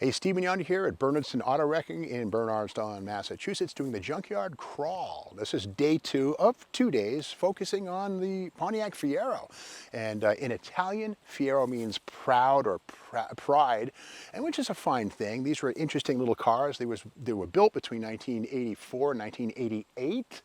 Hey, Stephen Yonder here at Bernardson Auto Wrecking in Bernardstown, Massachusetts, doing the junkyard crawl. This is day 2 of 2 days, focusing on the Pontiac Fiero. And in Italian, Fiero means proud or pride, and which is a fine thing. These were interesting little cars. They were built between 1984 and 1988,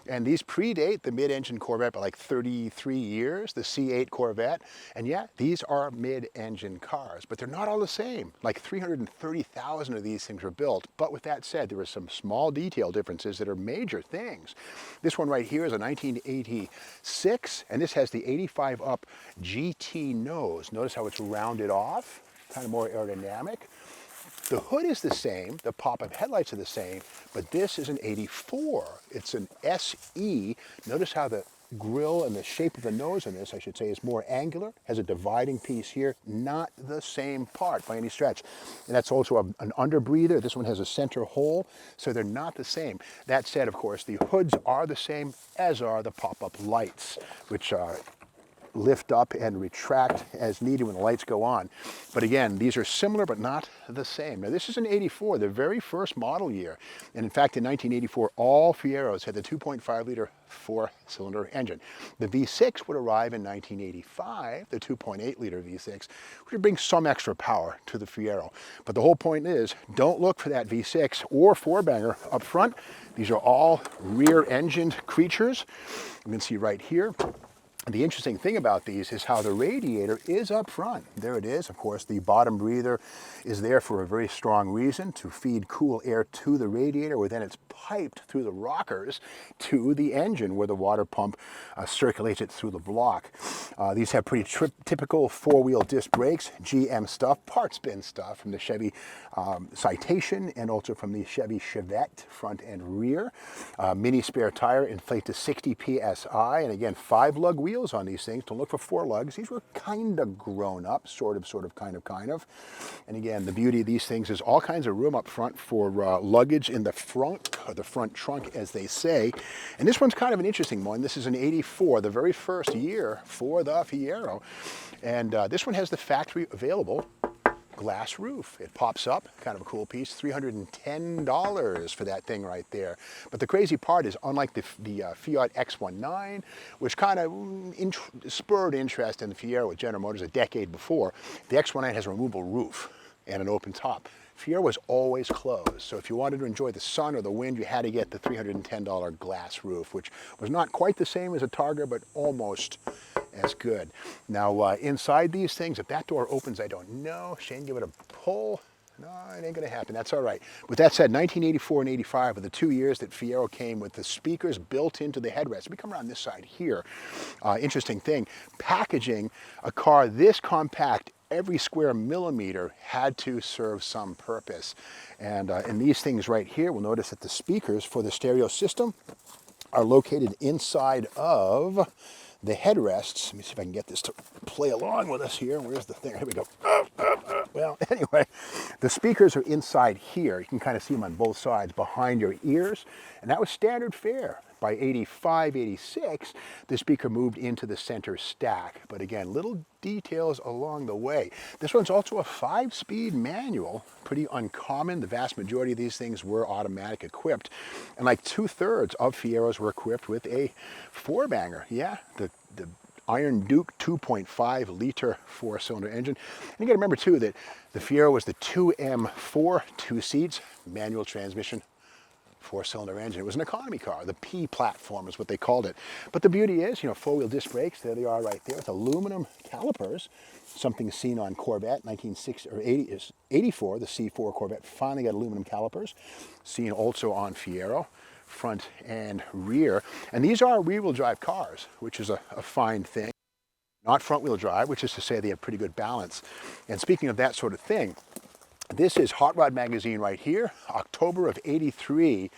and these predate the mid-engine Corvette by like 33 years, the C8 Corvette. And yeah, these are mid-engine cars, but they're not all the same. Like 330,000 of these things were built. But with that said, there were some small detail differences that are major things. This one right here is a 1986, and this has the 85 up GT nose. Notice how it's rounded off, kind of more aerodynamic. The hood is the same, the pop-up headlights are the same, but this is an 84. It's an SE. Notice how the grille and the shape of the nose in this, I should say, is more angular, has a dividing piece here, not the same part by any stretch. And that's also an underbreather. This one has a center hole, so they're not the same. That said, of course, the hoods are the same, as are the pop-up lights, which lift up and retract as needed when the lights go on. But again, these are similar but not the same. Now this is an 84, the very first model year. And in fact, in 1984, all Fieros had the 2.5 liter 4-cylinder engine. The V6 would arrive in 1985, the 2.8 liter V6, which would bring some extra power to the Fiero. But the whole point is, don't look for that V6 or 4-banger up front. These are all rear-engined creatures. You can see right here. The interesting thing about these is how the radiator is up front. There it is. Of course, the bottom breather is there for a very strong reason, to feed cool air to the radiator, where then it's piped through the rockers to the engine, where the water pump circulates it through the block. These have pretty typical 4-wheel disc brakes, GM stuff, parts bin stuff from the Chevy Citation and also from the Chevy Chevette front and rear. Mini spare tire, inflate to 60 PSI, and again, 5 lug wheels on these things. Don't look for 4 lugs. These were kind of grown up, sort of, kind of. And again, the beauty of these things is all kinds of room up front for luggage in the front, or the front trunk, as they say. And this one's kind of an interesting one. This is an 84, the very first year for the Fiero. And this one has the factory available glass roof. It pops up, kind of a cool piece, $310 for that thing right there. But the crazy part is, unlike the Fiat X19, which kind of spurred interest in the Fiero with General Motors a decade before, the X19 has a removable roof and an open top. Fiero was always closed, so if you wanted to enjoy the sun or the wind, you had to get the $310 glass roof, which was not quite the same as a Targa, but almost as good. Now, inside these things, if that door opens, I don't know. Shane, give it a pull. No, it ain't gonna happen. That's all right. With that said, 1984 and 85 were the 2 years that Fiero came with the speakers built into the headrest. We come around this side here. Interesting thing, packaging a car this compact, every square millimeter had to serve some purpose. And in these things right here, we'll notice that the speakers for the stereo system are located inside of the headrests. Let me see if I can get this to play along with us here. Where's the thing? Here we go. Well, anyway, the speakers are inside here. You can kind of see them on both sides behind your ears. And that was standard fare. By 85, 86, the speaker moved into the center stack. But again, little details along the way. This one's also a 5-speed manual, pretty uncommon. The vast majority of these things were automatic equipped. And like 2/3 of Fieros were equipped with a 4-banger. Yeah, the Iron Duke 2.5 liter 4-cylinder engine. And you gotta remember too that the Fiero was the 2M4, 2 seats, manual transmission, 4-cylinder engine. It was an economy car. The P platform is what they called it. But the beauty is, 4-wheel disc brakes, there they are right there with aluminum calipers, something seen on Corvette, 1984, the C4 Corvette finally got aluminum calipers, seen also on Fiero, front and rear. And these are rear-wheel drive cars, which is a fine thing. Not front-wheel drive, which is to say they have pretty good balance. And speaking of that sort of thing, this is Hot Rod Magazine right here, October of 83,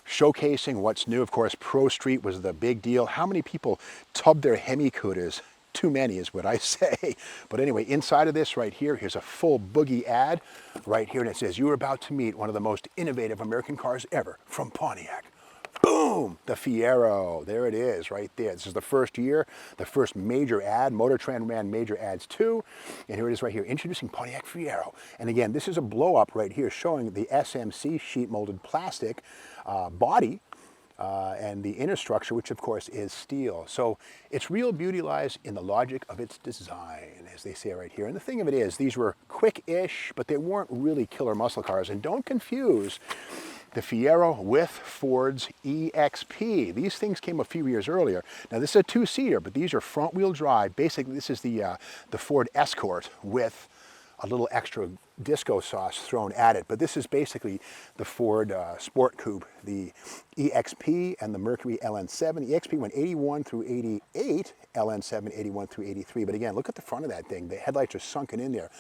showcasing what's new. Of course, Pro Street was the big deal. How many people tubbed their Hemi Cudas? Too many is what I say. But anyway, inside of this right here, here's a full boogie ad right here, and it says, "You are about to meet one of the most innovative American cars ever from Pontiac." Boom! The Fiero. There it is, right there. This is the first year, the first major ad. Motor Trend ran major ads too. And here it is right here, introducing Pontiac Fiero. And again, this is a blow up right here showing the SMC sheet molded plastic body and the inner structure, which of course is steel. So its real beauty lies in the logic of its design, as they say right here. And the thing of it is, these were quick-ish, but they weren't really killer muscle cars. And don't confuse the Fiero with Ford's EXP. These things came a few years earlier. Now this is a two-seater, but these are front-wheel drive. Basically, this is the Ford Escort with a little extra disco sauce thrown at it. But this is basically the Ford Sport Coupe, the EXP and the Mercury LN7. The EXP went 81 through 88, LN7 81 through 83. But again, look at the front of that thing. The headlights are sunken in there.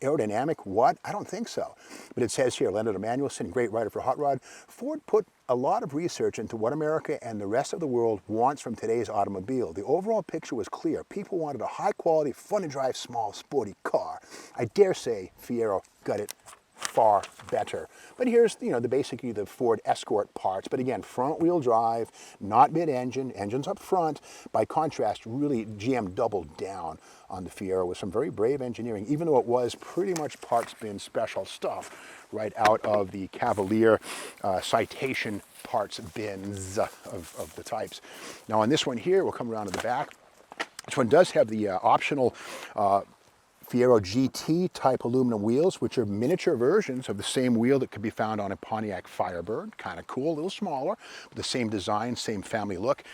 Aerodynamic, what? I don't think so. But it says here, Leonard Emanuelson, great writer for Hot Rod. Ford put a lot of research into what America and the rest of the world wants from today's automobile. The overall picture was clear. People wanted a high quality, fun to drive, small, sporty car. I dare say Fiero got it far better. But here's, basically the Ford Escort parts. But again, front wheel drive, not mid-engine, engines up front. By contrast, really GM doubled down on the Fiero with some very brave engineering, even though it was pretty much parts bin special stuff right out of the Cavalier Citation parts bins of the types. Now on this one here, we'll come around to the back. This one does have the optional Fiero GT type aluminum wheels, which are miniature versions of the same wheel that could be found on a Pontiac Firebird. Kind of cool, a little smaller, but the same design, same family look.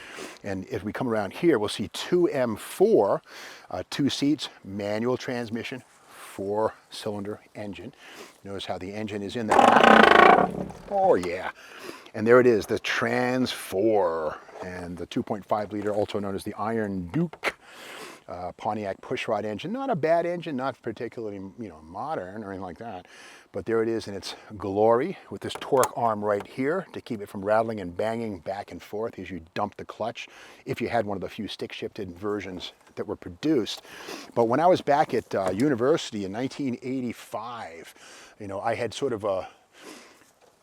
And if we come around here, we'll see 2M4, 2 seats, manual transmission, 4-cylinder engine. Notice how the engine is in the back. Oh yeah. And there it is, the Trans 4 and the 2.5 liter, also known as the Iron Duke. Pontiac pushrod engine, not a bad engine, not particularly modern or anything like that, but there it is in its glory with this torque arm right here to keep it from rattling and banging back and forth as you dump the clutch, if you had one of the few stick shifted versions that were produced. But when I was back at university in 1985, I had sort of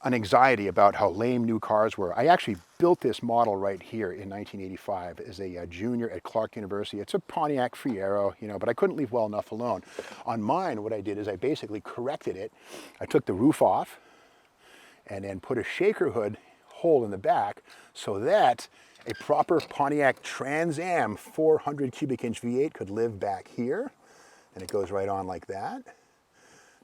an anxiety about how lame new cars were. I actually built this model right here in 1985 as a junior at Clark University. It's a Pontiac Fiero, but I couldn't leave well enough alone. On mine, what I did is I basically corrected it. I took the roof off and then put a shaker hood hole in the back so that a proper Pontiac Trans Am 400 cubic inch V8 could live back here. And it goes right on like that.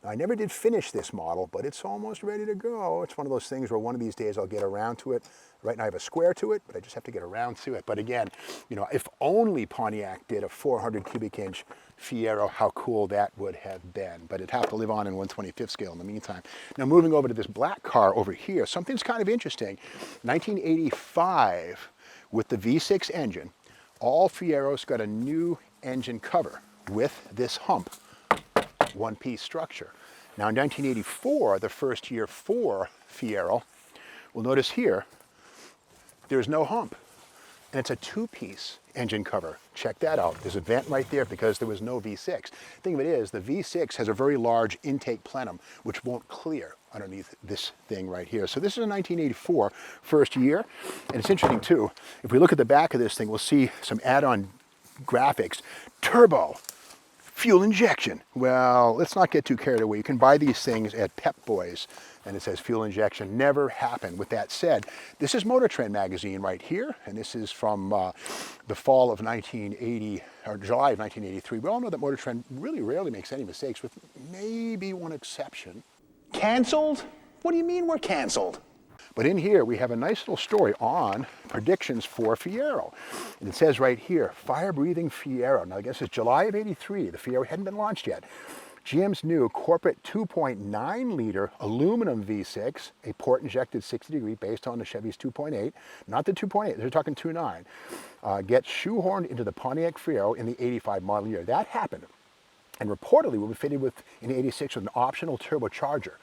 Now, I never did finish this model, but it's almost ready to go. It's one of those things where one of these days I'll get around to it. Right now I have a square to it, but I just have to get around to it. But again, if only Pontiac did a 400 cubic inch Fiero, how cool that would have been. But it'd have to live on in 1/25th scale in the meantime. Now moving over to this black car over here, something's kind of interesting. 1985, with the V6 engine, all Fieros got a new engine cover with this hump. One-piece structure. Now in 1984, the first year for Fiero, we'll notice here, there's no hump. And it's a 2-piece engine cover. Check that out. There's a vent right there because there was no V6. The thing of it is, the V6 has a very large intake plenum, which won't clear underneath this thing right here. So this is a 1984 first year. And it's interesting too, if we look at the back of this thing, we'll see some add-on graphics. Turbo. Fuel injection. Well, let's not get too carried away. You can buy these things at Pep Boys, and it says fuel injection. Never happened. With that said, this is Motor Trend magazine right here, and this is from the fall of 1980, or July of 1983. We all know that Motor Trend really rarely makes any mistakes, with maybe one exception. Canceled? What do you mean we're canceled? But in here, we have a nice little story on predictions for Fiero. And it says right here, fire-breathing Fiero. Now, I guess it's July of '83. The Fiero hadn't been launched yet. GM's new corporate 2.9-liter aluminum V6, a port-injected 60-degree based on the Chevy's 2.8, not the 2.8, they're talking 2.9, gets shoehorned into the Pontiac Fiero in the '85 model year. That happened. and reportedly will be fitted with in 86 with an optional turbocharger.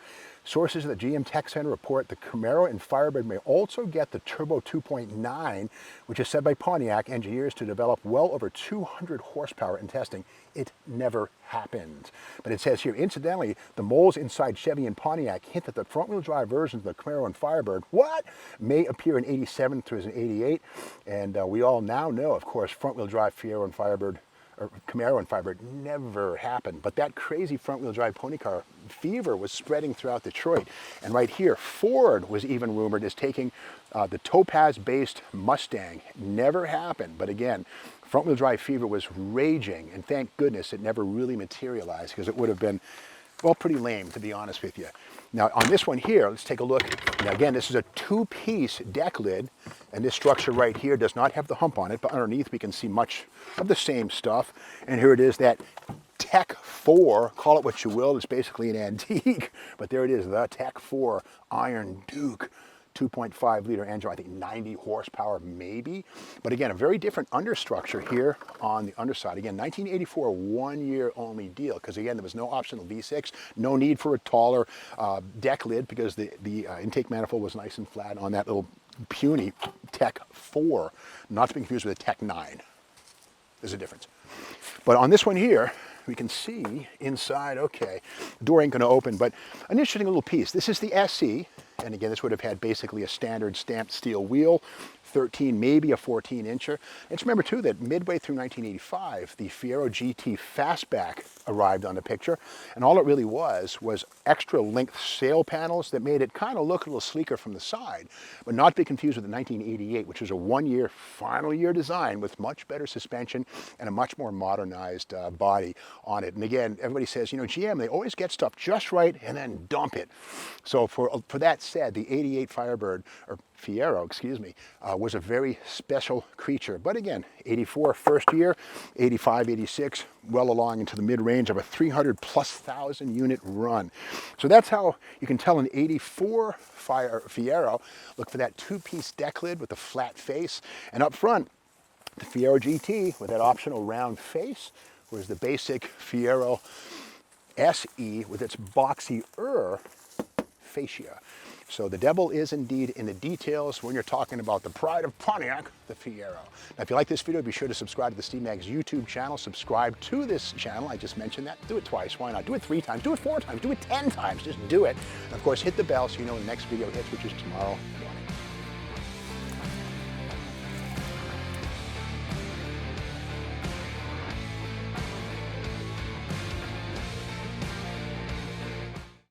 Sources at the GM Tech Center report the Camaro and Firebird may also get the Turbo 2.9, which is said by Pontiac engineers to develop well over 200 horsepower in testing. It never happened. But it says here, incidentally, the moles inside Chevy and Pontiac hint that the front-wheel drive versions of the Camaro and Firebird, may appear in 87 through 88. And we all now know, of course, front-wheel drive Fiero and Firebird, or Camaro and Firebird, never happened. But that crazy front-wheel drive pony car fever was spreading throughout Detroit. And right here, Ford was even rumored as taking the Topaz-based Mustang. Never happened. But again, front-wheel drive fever was raging, and thank goodness it never really materialized, because it would have been, well, pretty lame, to be honest with you. Now, on this one here, let's take a look. Now, again, this is a two-piece deck lid, and this structure right here does not have the hump on it, but underneath we can see much of the same stuff. And here it is, that Tech 4, call it what you will, it's basically an antique, but there it is, the Tech 4 Iron Duke. 2.5 liter engine, I think 90 horsepower maybe. But again, a very different understructure here on the underside. Again, 1984, 1 year only deal, because again, there was no optional V6, no need for a taller deck lid, because the intake manifold was nice and flat on that little puny Tech 4, not to be confused with a Tech 9. There's a difference. But on this one here, we can see inside, okay, the door ain't gonna open, but an interesting little piece. This is the SE, and again, this would have had basically a standard stamped steel wheel, 13, maybe a 14-incher. Let's remember too that midway through 1985, the Fiero GT Fastback arrived on the picture, and all it really was extra length sail panels that made it kind of look a little sleeker from the side, but not to be confused with the 1988, which was a one-year, final year design with much better suspension and a much more modernized body on it. And again, everybody says, you know, GM, they always get stuff just right and then dump it. So for that said, the 88 Firebird, or Fiero, excuse me, was a very special creature. But again, 84 first year, 85, 86, well along into the mid-range of a 300,000+ unit run. So that's how you can tell an 84 Fiero. Look for that two-piece deck lid with the flat face. And up front, the Fiero GT with that optional round face, whereas the basic Fiero SE with its boxier fascia. So the devil is indeed in the details when you're talking about the pride of Pontiac, the Fiero. Now, if you like this video, be sure to subscribe to the Steve Maggs YouTube channel. Subscribe to this channel. I just mentioned that. Do it twice. Why not? Do it 3 times. Do it 4 times. Do it 10 times. Just do it. And of course, hit the bell so you know when the next video hits, which is tomorrow morning.